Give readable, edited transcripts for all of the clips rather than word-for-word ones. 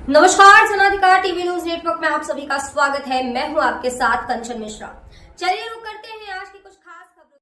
नमस्कार, जनाधिकार TV news network में आप सभी का स्वागत है। मैं हूं आपके साथ कंचन मिश्रा। चलिए रुक करते हैं आज की कुछ खास खबरों।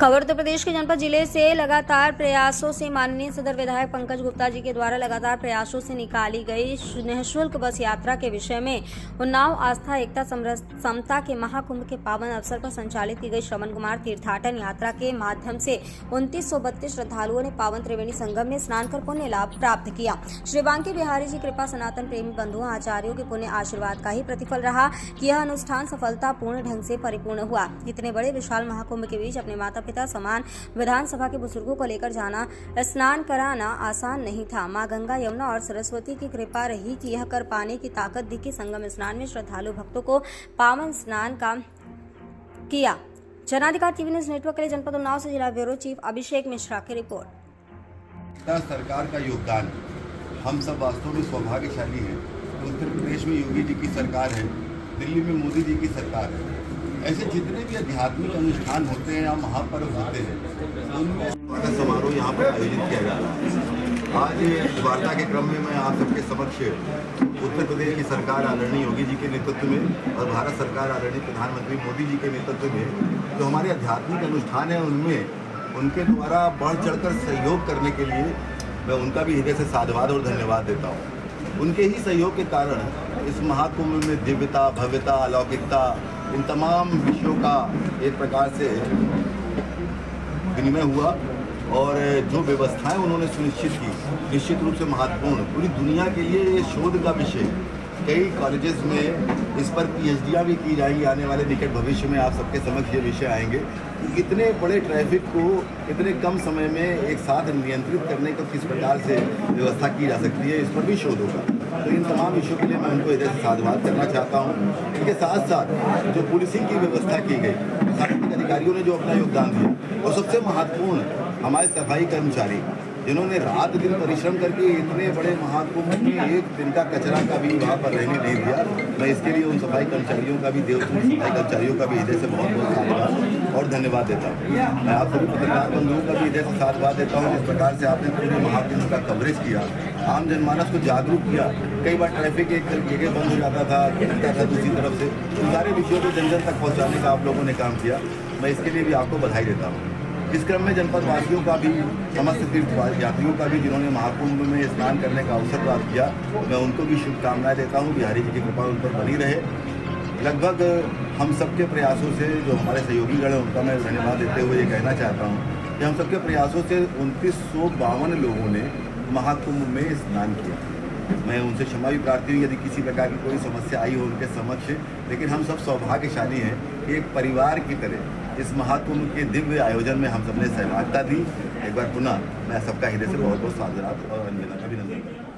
खबर उत्तर प्रदेश के जनपद जिले से लगातार प्रयासों से माननीय सदर विधायक पंकज गुप्ता जी के द्वारा लगातार प्रयासों से निकाली गई निःशुल्क बस यात्रा के विषय में उन्नाव आस्था एकता समता के महाकुंभ के पावन अवसर पर संचालित की गई श्रवण कुमार तीर्थाटन यात्रा के माध्यम से 2932 श्रद्धालुओं ने पावन त्रिवेणी संगम में स्नान कर पुण्य लाभ प्राप्त किया। श्री बांके बिहारी जी कृपा सनातन प्रेमी बंधुओं आचार्यों के पुण्य आशीर्वाद का ही प्रतिफल रहा कि यह अनुष्ठान सफलतापूर्ण ढंग से परिपूर्ण हुआ। इतने बड़े विशाल महाकुंभ के बीच अपने माता पिता समान विधानसभा के बुजुर्गों को लेकर जाना, स्नान कराना आसान नहीं था। मां गंगा, यमुना और सरस्वती की कृपा रही कि यह कर पाने की ताकत दिखी। संगम स्नान में श्रद्धालु भक्तों को पावन स्नान का किया। जनाधिकार टीवी न्यूज नेटवर्क के लिए जनपद उन्नाव से जिला ब्यूरो चीफ अभिषेक मिश्रा की रिपोर्ट। सरकार का योगदान, हम सब वास्तव में सौभाग्यशाली हैं। उत्तर प्रदेश में योगी जी की सरकार है, दिल्ली में मोदी जी की सरकार है। ऐसे जितने भी आध्यात्मिक अनुष्ठान होते हैं या महापर्व होते हैं, उनमें समारोह यहाँ पर आयोजित किया जा रहा है। आज वार्ता के क्रम में मैं आप सबके समक्ष उत्तर प्रदेश की सरकार आदरणीय योगी जी के नेतृत्व में और भारत सरकार आदरणीय प्रधानमंत्री मोदी जी के नेतृत्व में जो हमारे आध्यात्मिक अनुष्ठान हैं, उनमें उनके द्वारा बढ़ चढ़कर सहयोग करने के लिए मैं उनका भी हृदय से साधुवाद और धन्यवाद देता हूँ। उनके ही सहयोग के कारण इस महाकुंभ में दिव्यता, भव्यता, अलौकिकता, इन तमाम विषयों का एक प्रकार से विनिमय हुआ और जो व्यवस्थाएं उन्होंने सुनिश्चित की, निश्चित रूप से महत्वपूर्ण, पूरी दुनिया के लिए ये शोध का विषय। कई कॉलेजेस में इस पर पीएचडियाँ भी की जाएंगी। आने वाले निकट भविष्य में आप सबके समक्ष ये विषय आएंगे कि इतने बड़े ट्रैफिक को इतने कम समय में एक साथ नियंत्रित करने का किस प्रकार से व्यवस्था की जा सकती है, इस पर भी शोध होगा। तो इन तमाम विषयों के लिए मैं उनको इधर से साधुवाद करना चाहता हूँ। इसके साथ साथ जो पुलिसिंग की व्यवस्था की गई, शासकीय अधिकारियों ने जो अपना योगदान दिया, और सबसे महत्वपूर्ण हमारे सफाई कर्मचारी जिन्होंने रात दिन परिश्रम करके इतने बड़े महाकुंभ में एक दिन का कचरा का भी वहाँ पर रहने नहीं दिया। मैं इसके लिए उन सफाई कर्मचारियों का भी, देवतुल्य सफाई कर्मचारियों का भी हृदय से बहुत बहुत साधुवाद और धन्यवाद देता हूँ। मैं आप सभी पत्रकार बंधुओं का भी हृदय से साधुवाद देता हूँ जिस प्रकार से आपने पूरे महाकुंभ का कवरेज किया, आम जनमानस को जागरूक किया। कई बार ट्रैफिक एक जगह बंद हो जाता था, मिलता था दूसरी तरफ से, उन सारे विषयों को जन जन तक पहुँचाने का आप लोगों ने काम किया। मैं इसके लिए भी आपको बधाई देता हूँ। इस क्रम में जनपद वासियों का भी, समस्त तीर्थ यात्रियों का भी जिन्होंने महाकुंभ में स्नान करने का अवसर प्राप्त किया, मैं उनको भी शुभकामनाएं देता हूँ। बिहारी जी की कृपा उन पर बनी रहे। लगभग हम सबके प्रयासों से, जो हमारे सहयोगीगण हैं उनका मैं धन्यवाद देते हुए ये कहना चाहता हूँ कि हम सबके प्रयासों से 2952 लोगों ने महाकुंभ में स्नान किया। मैं उनसे क्षमा भी प्रार्थी हूँ यदि किसी प्रकार की कोई समस्या आई हो उनके समक्ष, लेकिन हम सब सौभाग्यशाली हैं कि एक परिवार की तरह इस महाकुंभ के दिव्य आयोजन में हम सबने सहभागिता दी। एक बार पुनः मैं सबका हृदय से बहुत बहुत साधुवाद और अभिनंदन करता हूँ।